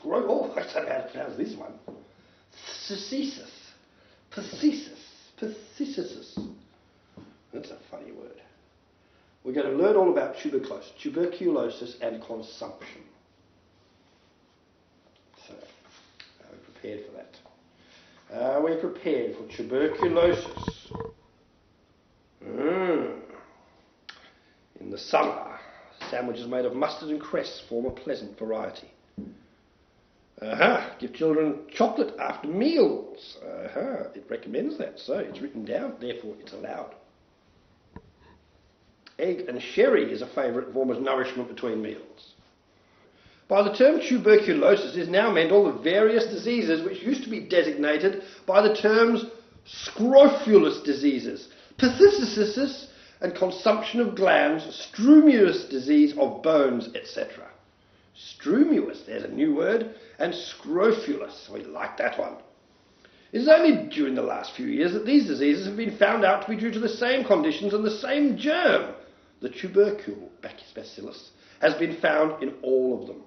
Oh, I don't know how to pronounce this one. Pathesis. That's a funny word. We're going to learn all about tuberculosis and consumption. So, are we prepared for that? Are we prepared for tuberculosis? In the summer, sandwiches made of mustard and cress form a pleasant variety. Give children chocolate after meals. It recommends that, so it's written down, therefore it's allowed. Egg and sherry is a favourite form of nourishment between meals. By the term tuberculosis is now meant all the various diseases which used to be designated by the terms scrofulous diseases, pathesis and consumption of glands, strumous disease of bones, etc. Strumous, there's a new word, and scrofulous, we like that one. It is only during the last few years that these diseases have been found out to be due to the same conditions and the same germ. The tubercle bacillus has been found in all of them.